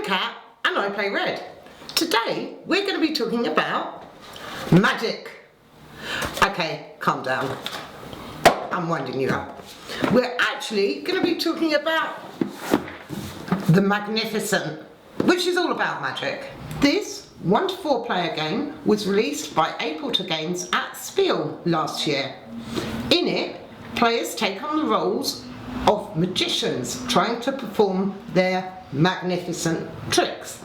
Cat and I play red. Today we're going to be talking about magic. Okay, calm down. I'm winding you up. We're actually going to be talking about the Magnificent, which is all about magic. This 1 to 4 player game was released by Aporta Games at Spiel last year. In it, players take on the roles of magicians trying to perform their magnificent tricks.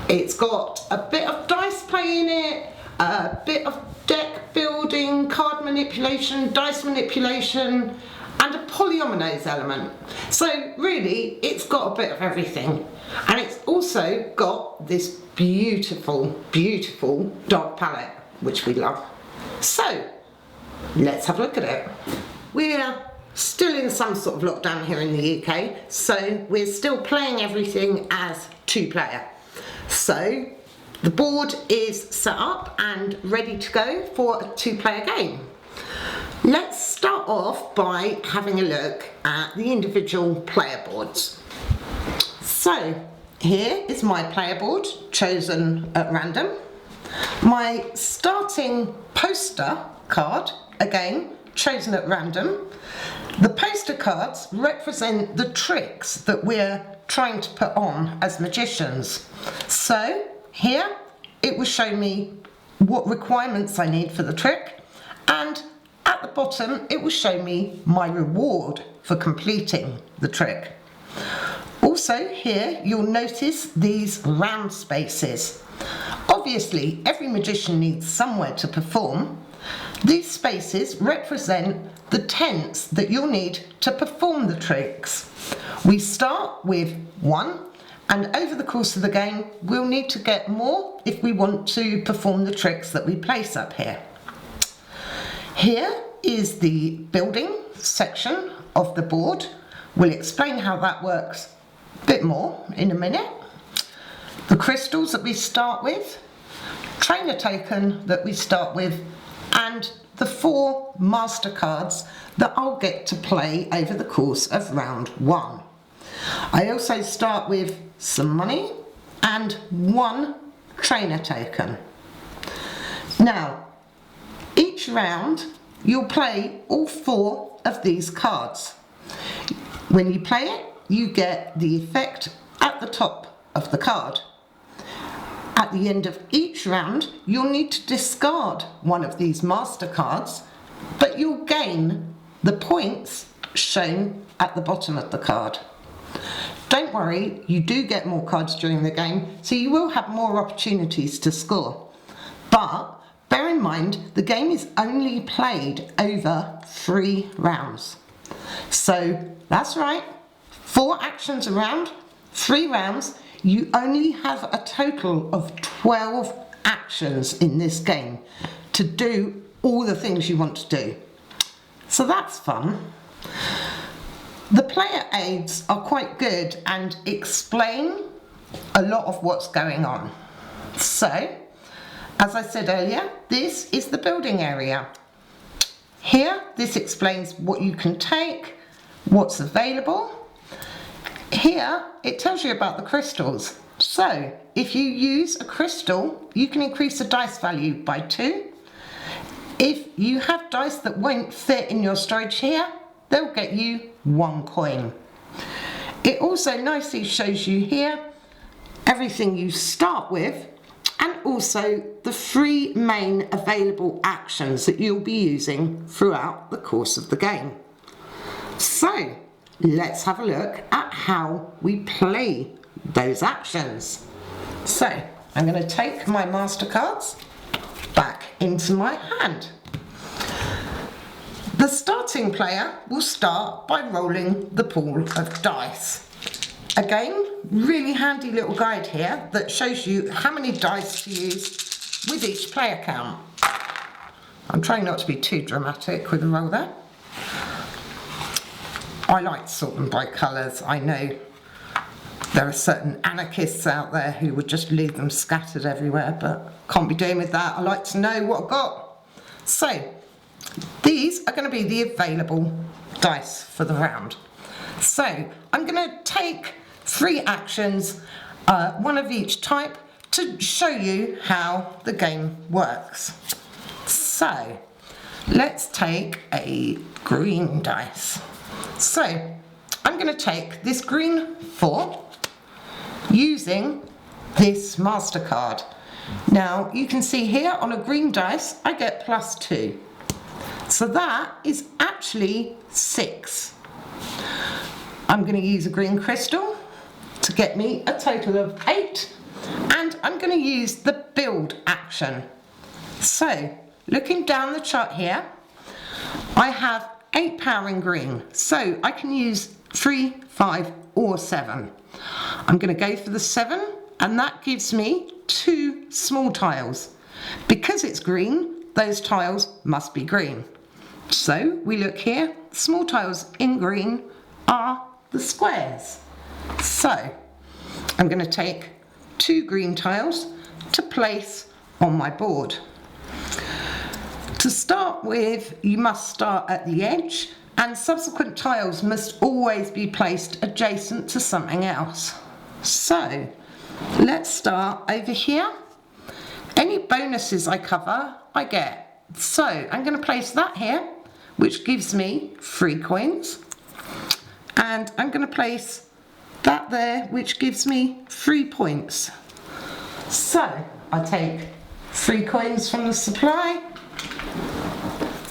It's got a bit of dice play in it, a bit of deck building, card manipulation, dice manipulation, and a polyominoes element. So really, it's got a bit of everything. And it's also got this beautiful, beautiful dark palette, which we love. So, let's have a look at it. We're still in some sort of lockdown here in the UK, so we're still playing everything as 2-player. So, the board is set up and ready to go for a 2-player game. Let's start off by having a look at the individual player boards. So, here is my player board, chosen at random. My starting poster card, again, chosen at random. The poster cards represent the tricks that we're trying to put on as magicians. So, here it will show me what requirements I need for the trick, and at the bottom it will show me my reward for completing the trick. Also here you'll notice these round spaces. Obviously every magician needs somewhere to perform. These spaces represent the tents that you'll need to perform the tricks. We start with 1, and over the course of the game we'll need to get more if we want to perform the tricks that we place up here. Here is the building section of the board. We'll explain how that works a bit more in a minute. The crystals that we start with, trainer token that we start with, and the 4 master cards that I'll get to play over the course of round 1. I also start with some money and 1 trainer token. Now, each round you'll play all 4 of these cards. When you play it, you get the effect at the top of the card. At the end of each round, you'll need to discard one of these master cards, but you'll gain the points shown at the bottom of the card. Don't worry, you do get more cards during the game, so you will have more opportunities to score. But bear in mind, the game is only played over 3 rounds. So that's right, 4 actions a round, 3 rounds. You only have a total of 12 actions in this game to do all the things you want to do. So that's fun. The player aids are quite good and explain a lot of what's going on. So, as I said earlier, this is the building area. Here, this explains what you can take, what's available. Here, it tells you about the crystals. So, if you use a crystal, you can increase the dice value by 2. If you have dice that won't fit in your storage here, they'll get you 1 coin. It also nicely shows you here everything you start with, and also the 3 main available actions that you'll be using throughout the course of the game. So, let's have a look at how we play those actions. So, I'm going to take my master cards back into my hand. The starting player will start by rolling the pool of dice. Again, really handy little guide here that shows you how many dice to use with each player count. I'm trying not to be too dramatic with the roll there. I like to sort them by colours. I know there are certain anarchists out there who would just leave them scattered everywhere, but can't be doing with that. I like to know what I've got. So, these are going to be the available dice for the round. So, I'm going to take 3 actions one of each type to show you how the game works. So let's take a green dice. So I'm going to take this green 4 using this MasterCard. Now you can see here on a green dice I get +2. So that is actually 6. I'm going to use a green crystal to get me a total of 8, and I'm going to use the build action. So looking down the chart here, I have 8 power in green, so I can use 3, 5 or 7. I'm going to go for the 7, and that gives me 2 small tiles. Because it's green, those tiles must be green. So we look here, small tiles in green are the squares. So I'm going to take 2 green tiles to place on my board. To start with, you must start at the edge, and subsequent tiles must always be placed adjacent to something else. So let's start over here. Any bonuses I cover, I get. So I'm going to place that here, which gives me 3 coins. And I'm going to place that there, which gives me 3 points. So I take 3 coins from the supply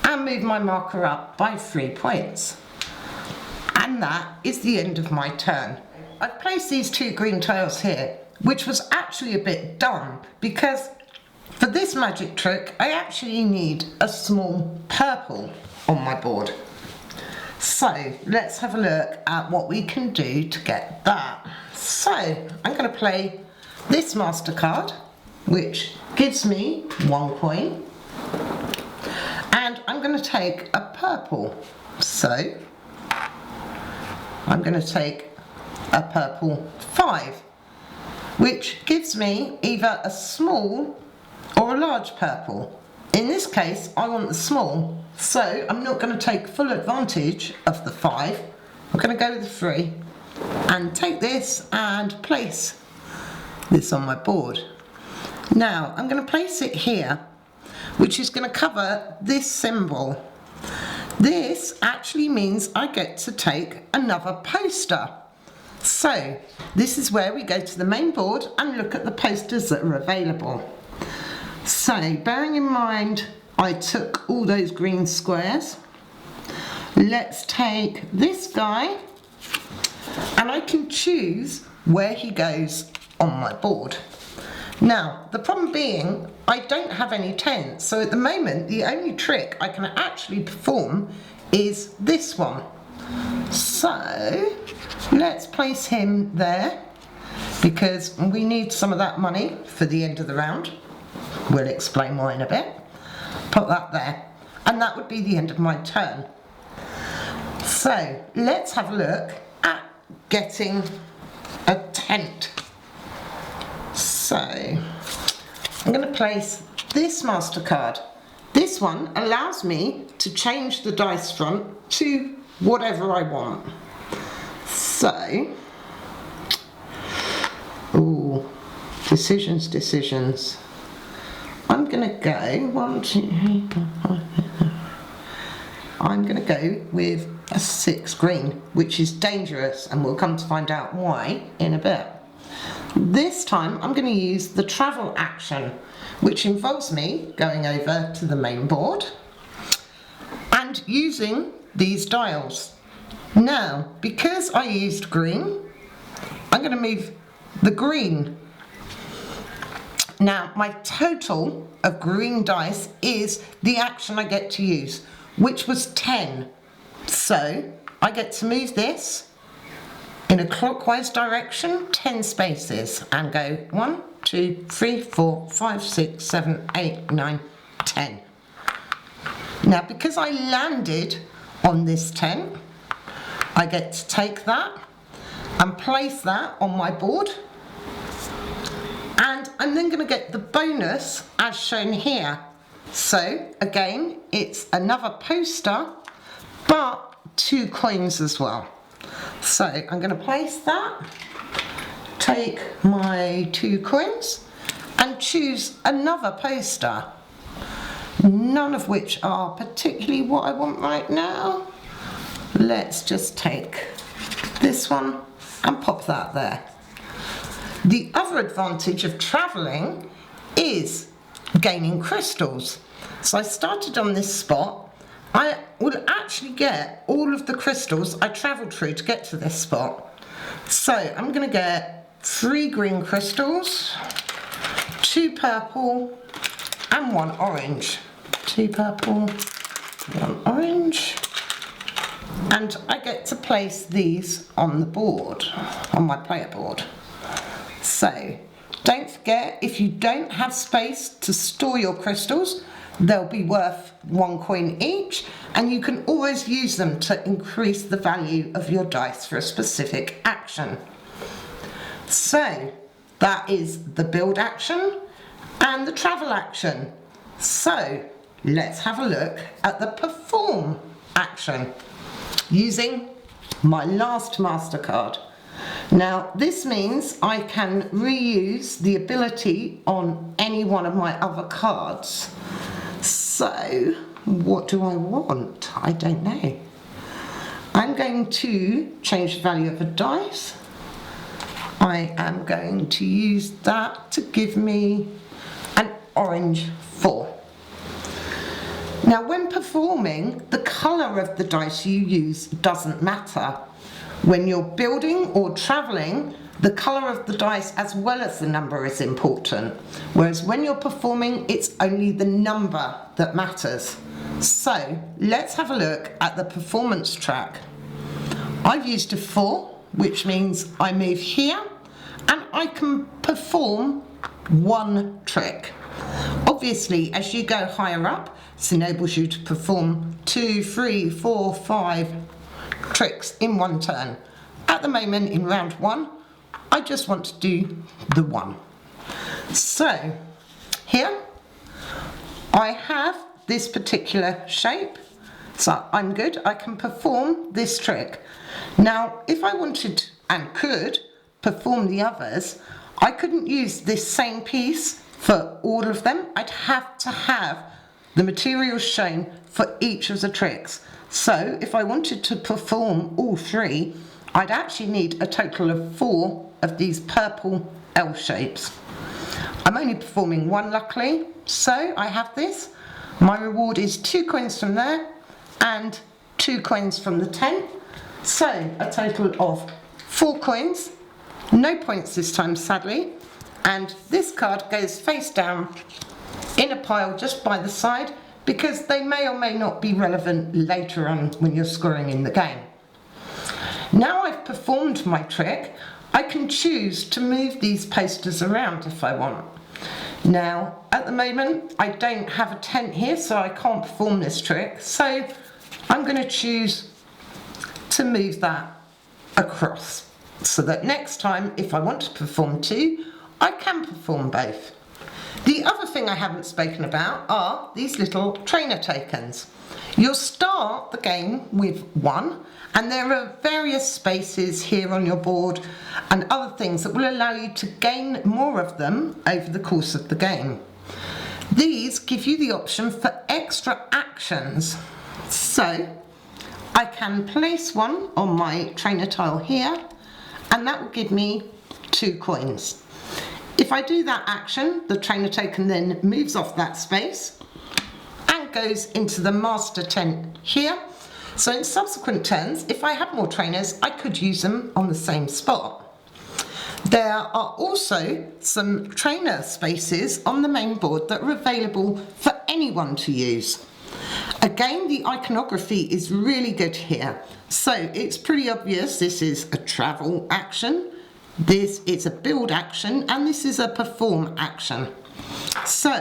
and move my marker up by 3 points. And that is the end of my turn. I've placed these 2 green tiles here, which was actually a bit dumb, because for this magic trick I actually need a small purple on my board. So let's have a look at what we can do to get that. So I'm going to play this MasterCard, which gives me 1 coin, and I'm going to take a purple. So I'm going to take a purple 5, which gives me either a small or a large purple. In this case I want the small, so I'm not going to take full advantage of the 5. I'm going to go with the 3 and take this and place this on my board. Now I'm going to place it here, which is going to cover this symbol. This actually means I get to take another poster. So this is where we go to the main board and look at the posters that are available. So bearing in mind I took all those green squares, let's take this guy, and I can choose where he goes on my board. Now the problem being I don't have any 10s, so at the moment the only trick I can actually perform is this one. So let's place him there, because we need some of that money for the end of the round. We'll explain why in a bit. Put that there, and that would be the end of my turn. So let's have a look at getting a tent. So I'm going to place this MasterCard. This one allows me to change the dice front to whatever I want. So, ooh, decisions. I'm going to go 1, 2, 3, 4, 5, 6. I'm going to go with a 6 green, which is dangerous, and we'll come to find out why in a bit. This time I'm going to use the travel action, which involves me going over to the main board and using these dials. Now, because I used green, I'm going to move the green. Now, my total of green dice is the action I get to use, which was 10. So I get to move this in a clockwise direction 10 spaces and go 1, 2, 3, 4, 5, 6, 7, 8, 9, 10. Now, because I landed on this 10, I get to take that and place that on my board, and I'm then going to get the bonus as shown here. So again, it's another poster, but 2 coins as well. So I'm going to place that, take my 2 coins and choose another poster, none of which are particularly what I want right now. Let's just take this one and pop that there. The other advantage of travelling is gaining crystals. So I started on this spot. I will actually get all of the crystals I travelled through to get to this spot. So I'm going to get 3 green crystals, 2 purple and 1 orange. 2 purple, 1 orange. And I get to place these on the board, on my player board. So don't forget, if you don't have space to store your crystals, they'll be worth 1 coin each, and you can always use them to increase the value of your dice for a specific action. So that is the build action and the travel action. So let's have a look at the perform action using my last MasterCard. Now this means I can reuse the ability on any one of my other cards. So what do I want? I don't know. I'm going to change the value of a dice. I am going to use that to give me an orange 4. Now when performing, the colour of the dice you use doesn't matter. When you're building or travelling, the colour of the dice as well as the number is important. Whereas when you're performing, it's only the number that matters. So let's have a look at the performance track. I've used a 4, which means I move here and I can perform 1 trick. Obviously, as you go higher up, this enables you to perform 2, 3, 4, 5 tricks in 1 turn. At the moment, in round 1, I just want to do the 1. So here I have this particular shape, so I'm good. I can perform this trick. Now if I wanted and could perform the others, I couldn't use this same piece for all of them. I'd have to have the materials shown for each of the tricks. So if I wanted to perform all 3, I'd actually need a total of 4 of these purple L shapes. I'm only performing 1 luckily, so I have this. My reward is 2 coins from there and 2 coins from the tent. So a total of 4 coins, no points this time sadly, and this card goes face down in a pile just by the side because they may or may not be relevant later on when you're scoring in the game. Now I've performed my trick, I can choose to move these posters around if I want. Now at the moment I don't have a tent here, so I can't perform this trick, so I'm going to choose to move that across so that next time if I want to perform 2, I can perform both. The other thing I haven't spoken about are these little trainer tokens. You'll start the game with 1, and there are various spaces here on your board and other things that will allow you to gain more of them over the course of the game. These give you the option for extra actions. So I can place 1 on my trainer tile here, and that will give me 2 coins. If I do that action, the trainer token then moves off that space and goes into the master tent here. So in subsequent turns, if I had more trainers, I could use them on the same spot. There are also some trainer spaces on the main board that are available for anyone to use. Again, the iconography is really good here. So it's pretty obvious this is a travel action, this is a build action, and this is a perform action. So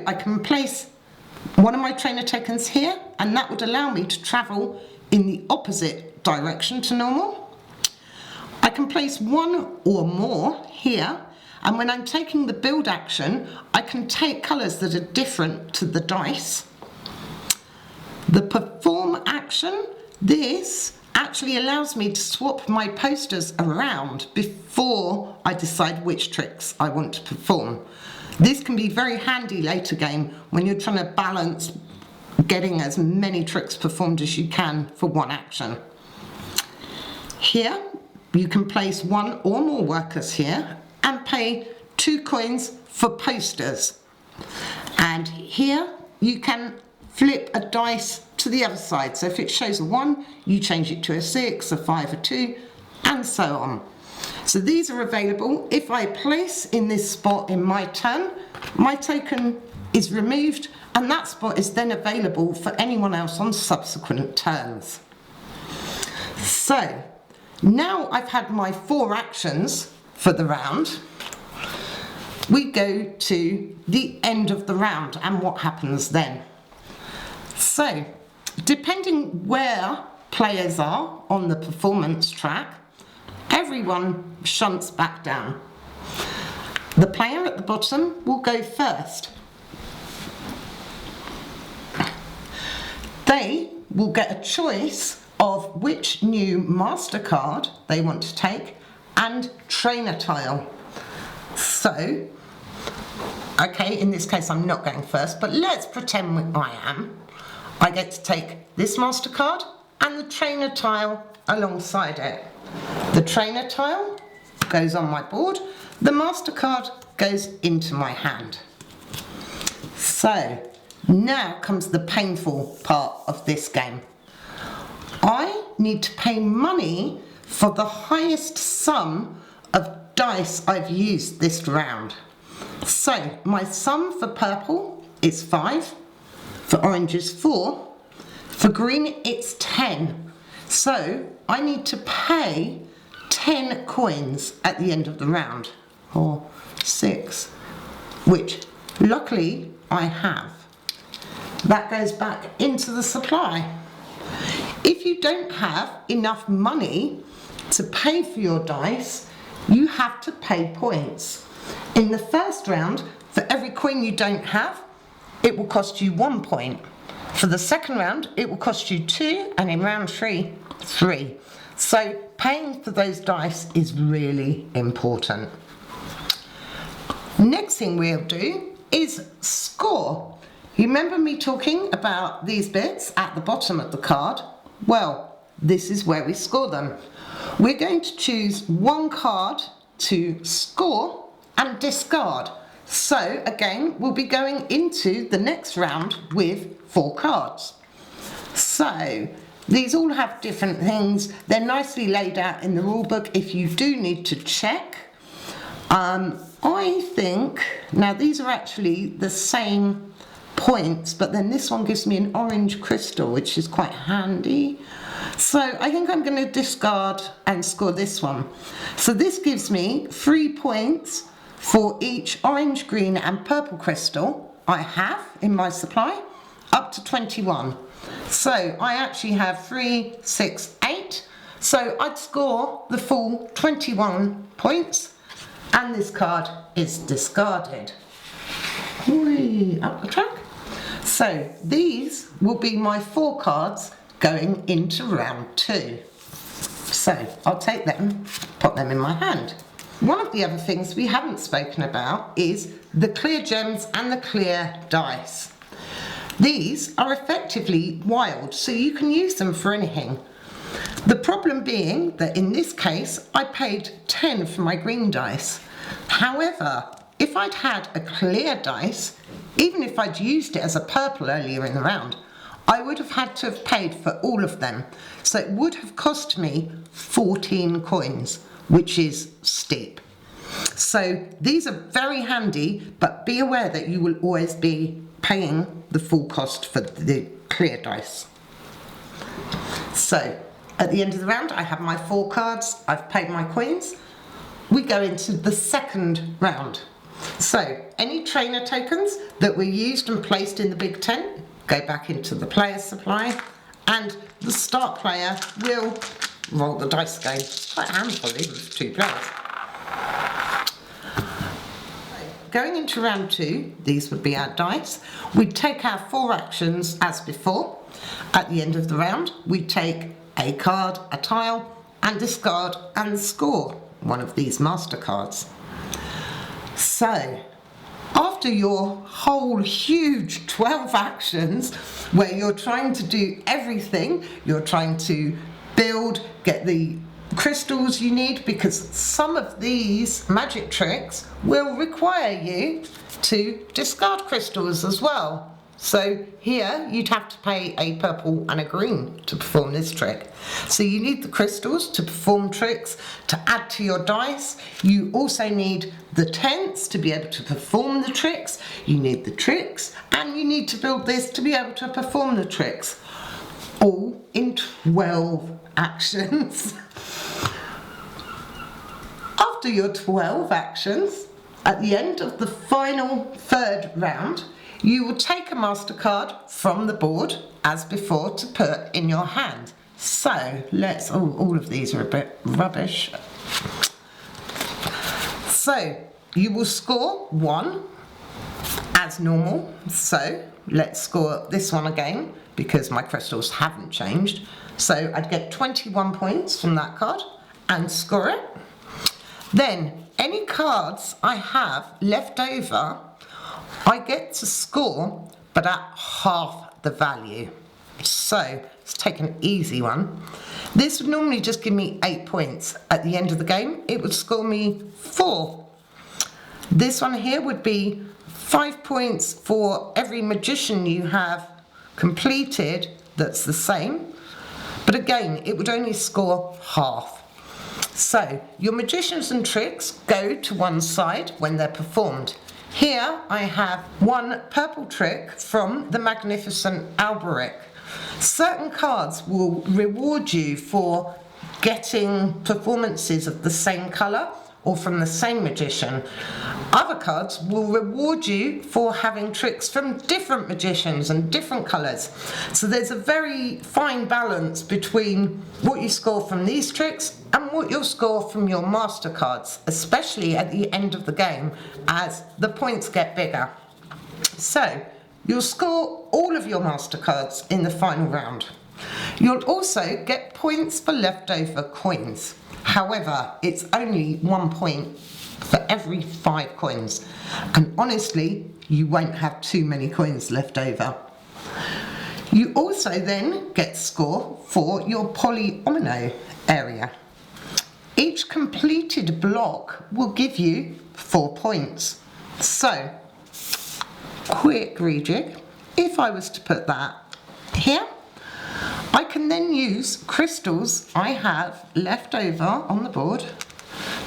I can place 1 of my trainer tokens here, and that would allow me to travel in the opposite direction to normal. I can place 1 or more here, and when I'm taking the build action, I can take colours that are different to the dice. The perform action, this actually allows me to swap my posters around before I decide which tricks I want to perform. This can be very handy later game when you're trying to balance getting as many tricks performed as you can for one action. Here you can place one or more workers here and pay 2 coins for posters. And here you can flip a dice to the other side. So if it shows a 1, you change it to a 6, a 5, a 2, and so on. So these are available. If I place in this spot in my turn, my token is removed and that spot is then available for anyone else on subsequent turns. So now I've had my 4 actions for the round. We go to the end of the round and what happens then. So depending where players are on the performance track, everyone shunts back down. The player at the bottom will go first. They will get a choice of which new MasterCard they want to take and trainer tile. So, okay, in this case I'm not going first, but let's pretend I am. I get to take this MasterCard and the trainer tile alongside it. The trainer tile goes on my board, the MasterCard goes into my hand. So now comes the painful part of this game. I need to pay money for the highest sum of dice I've used this round. So my sum for purple is 5, for orange is 4, for green it's 10. So I need to pay 10 coins at the end of the round, or 6, which luckily I have. That goes back into the supply. If you don't have enough money to pay for your dice, you have to pay points. In the first round, for every coin you don't have, it will cost you 1 point. For the second round, it will cost you 2, and in round 3, 3. So paying for those dice is really important. Next thing we'll do is score. You remember me talking about these bits at the bottom of the card? Well, this is where we score them. We're going to choose one card to score and discard. So again, we'll be going into the next round with 4 cards. So these all have different things. They're nicely laid out in the rule book if you do need to check. I think, now these are actually the same points, but then this one gives me an orange crystal, which is quite handy. So I think I'm going to discard and score this one. So this gives me 3 points for each orange, green and purple crystal I have in my supply, up to 21. So I actually have 3, 6, 8. So I'd score the full 21 points and this card is discarded. Whee, up the track. So these will be my 4 cards going into round 2. So I'll take them, put them in my hand. One of the other things we haven't spoken about is the clear gems and the clear dice. These are effectively wild, so you can use them for anything. The problem being that in this case I paid 10 for my green dice. However, if I'd had a clear dice, even if I'd used it as a purple earlier in the round, I would have had to have paid for all of them. So it would have cost me 14 coins, which is steep. So these are very handy, but be aware that you will always be paying the full cost for the clear dice. So at the end of the round, I have my 4 cards, I've paid my coins. We go into the second round. So any trainer tokens that were used and placed in the big tent go back into the player's supply, and the start player will roll the dice again. It's quite a handful, even with 2 players. Going into round 2, these would be our dice. We'd take our 4 actions as before. At the end of the round, we take a card, a tile, and discard and score one of these master cards. So, after your whole huge 12 actions where you're trying to do everything, you're trying to build, get the crystals you need, because some of these magic tricks will require you to discard crystals as well. So here you'd have to pay a purple and a green to perform this trick. So you need the crystals to perform tricks, to add to your dice. You also need the tents to be able to perform the tricks. You need the tricks, and you need to build this to be able to perform the tricks. All in 12 actions. After your 12 actions, at the end of the final third round, you will take a MasterCard from the board, as before, to put in your hand. So, let's, all of these are a bit rubbish. So, you will score 1 as normal. So, let's score this one again, because my crystals haven't changed. So, I'd get 21 points from that card and score it. Then, any cards I have left over, I get to score, but at half the value. So, let's take an easy one. This would normally just give me 8 points. At the end of the game, it would score me 4. This one here would be 5 points for every magician you have completed that's the same. But again, it would only score half. So, your magicians and tricks go to one side when they're performed. Here I have one purple trick from the Magnificent Alberic. Certain cards will reward you for getting performances of the same colour or from the same magician. Other cards will reward you for having tricks from different magicians and different colours. So there's a very fine balance between what you score from these tricks and what you'll score from your master cards, especially at the end of the game as the points get bigger. So you'll score all of your master cards in the final round. You'll also get points for leftover coins. However, it's only 1 point for every 5 coins. And honestly, you won't have too many coins left over. You also then get score for your polyomino area. Each completed block will give you 4 points. So, quick rejig, if I was to put that here, I can then use crystals I have left over on the board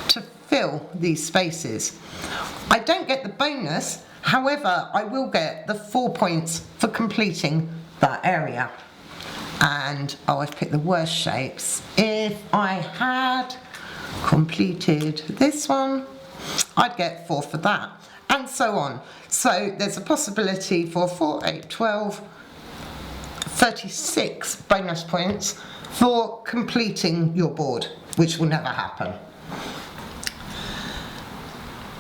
to fill these spaces. I don't get the bonus, however, I will get the 4 points for completing that area. And, oh, I've picked the worst shapes. If I had completed this one, I'd get 4 for that, and so on. So there's a possibility for 4, 8, 12, 36 bonus points for completing your board, which will never happen.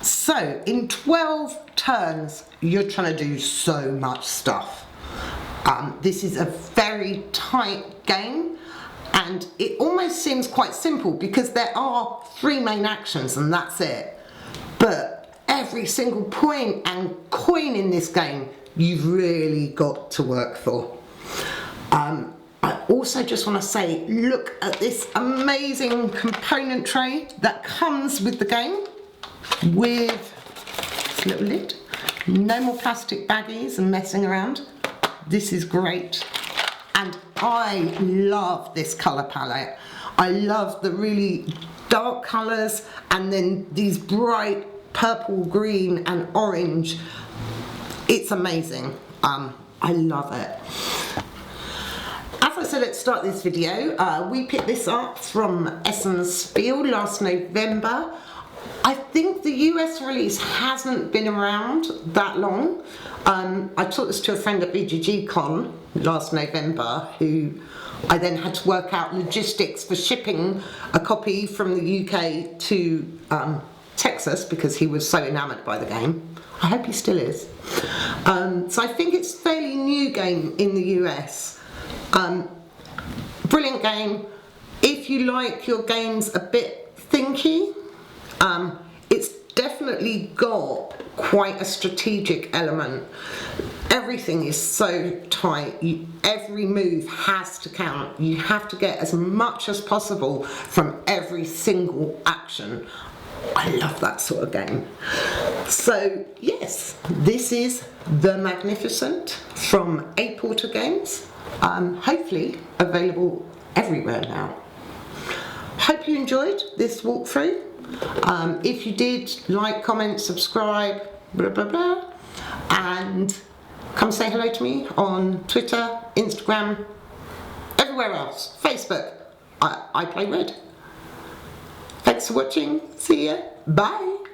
So in 12 turns, you're trying to do so much stuff. This is a very tight game, and it almost seems quite simple because there are 3 main actions and that's it. But every single point and coin in this game, you've really got to work for. I also just want to say, look at this amazing component tray that comes with the game, with this little lid. No more plastic baggies and messing around. This is great. And I love this colour palette. I love the really dark colours and then these bright purple, green and orange. It's amazing. I love it. As I said at the start of this video, we picked this up from Essen Spiel last November. I think the US release hasn't been around that long. I taught this to a friend at BGG Con last November, who I then had to work out logistics for shipping a copy from the UK to Texas because he was so enamoured by the game. I hope he still is. So I think it's a fairly new game in the US. Brilliant game. If you like your games a bit thinky, it's definitely got quite a strategic element. Everything is so tight. Every move has to count. You have to get as much as possible from every single action. I love that sort of game. So yes, this is The Magnificent from Aporta Games. Hopefully available everywhere now. Hope you enjoyed this walkthrough. If you did, like, comment, subscribe, blah blah blah, and come say hello to me on Twitter, Instagram, everywhere else, Facebook. I play Red. Thanks for watching. See ya. Bye.